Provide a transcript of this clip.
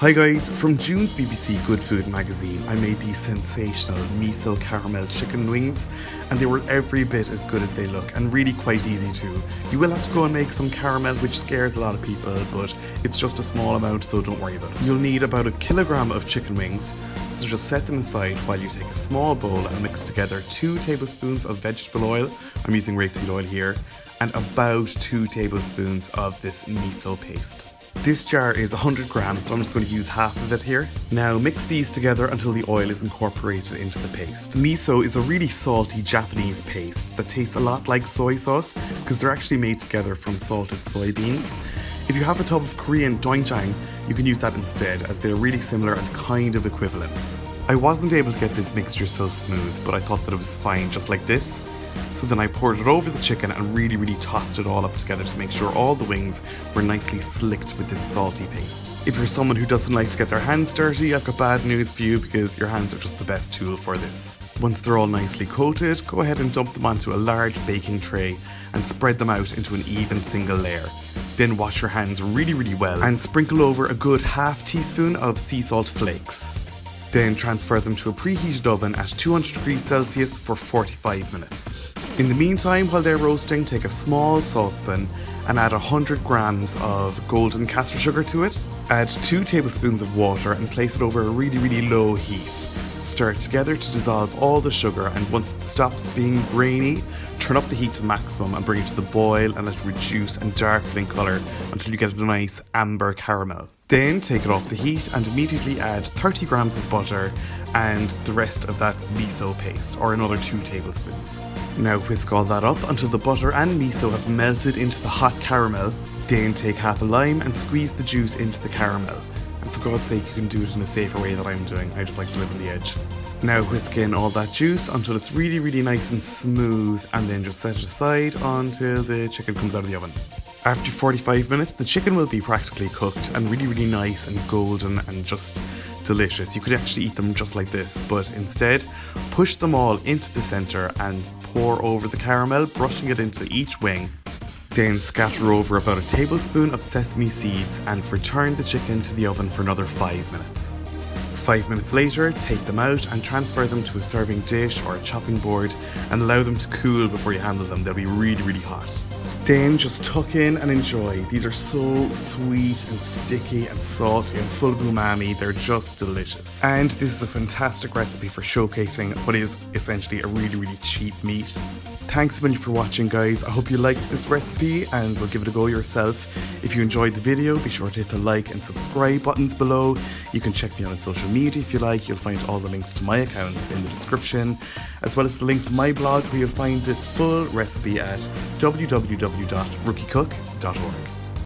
Hi guys, from June's BBC Good Food magazine, I made these sensational miso caramel chicken wings, and they were every bit as good as they look and really quite easy too. You will have to go and make some caramel, which scares a lot of people, but it's just a small amount, so don't worry about it. You'll need about 1 kilogram of chicken wings, so just set them aside while you take a small bowl and mix together 2 tablespoons of vegetable oil, I'm using rapeseed oil here, and about 2 tablespoons of this miso paste. This jar is 100 grams, so I'm just going to use half of it here. Now mix these together until the oil is incorporated into the paste. Miso is a really salty Japanese paste that tastes a lot like soy sauce because they're actually made together from salted soybeans. If you have a tub of Korean doenjang, you can use that instead, as they're really similar and kind of equivalent. I wasn't able to get this mixture so smooth, but I thought that it was fine just like this. So then I poured it over the chicken and really tossed it all up together to make sure all the wings were nicely slicked with this salty paste. If you're someone who doesn't like to get their hands dirty, I've got bad news for you because your hands are just the best tool for this. Once they're all nicely coated, go ahead and dump them onto a large baking tray and spread them out into an even single layer. Then wash your hands really well and sprinkle over a good ½ teaspoon of sea salt flakes. Then transfer them to a preheated oven at 200 degrees Celsius for 45 minutes. In the meantime, while they're roasting, take a small saucepan and add 100 grams of golden caster sugar to it. Add 2 tablespoons of water and place it over a really low heat. Stir it together to dissolve all the sugar, and once it stops being grainy, turn up the heat to maximum and bring it to the boil and let it reduce and darken in colour until you get a nice amber caramel. Then take it off the heat and immediately add 30 grams of butter and the rest of that miso paste, or another 2 tablespoons. Now whisk all that up until the butter and miso have melted into the hot caramel. Then take half a lime and squeeze the juice into the caramel. And for God's sake, you can do it in a safer way than I'm doing. I just like to live on the edge. Now whisk in all that juice until it's really nice and smooth, and then just set it aside until the chicken comes out of the oven. After 45 minutes, the chicken will be practically cooked and really nice and golden and just delicious. You could actually eat them just like this, but instead, push them all into the centre and pour over the caramel, brushing it into each wing. Then scatter over about 1 tablespoon of sesame seeds and return the chicken to the oven for another 5 minutes. 5 minutes later, take them out and transfer them to a serving dish or a chopping board and allow them to cool before you handle them. They'll be really hot. Then just tuck in and enjoy. These are so sweet and sticky and salty and full of umami. They're just delicious. And this is a fantastic recipe for showcasing what is essentially a really cheap meat. Thanks so much for watching, guys. I hope you liked this recipe and will give it a go yourself. If you enjoyed the video, be sure to hit the like and subscribe buttons below. You can check me out on social media if you like. You'll find all the links to my accounts in the description, as well as the link to my blog where you'll find this full recipe at www.rookiecook.org.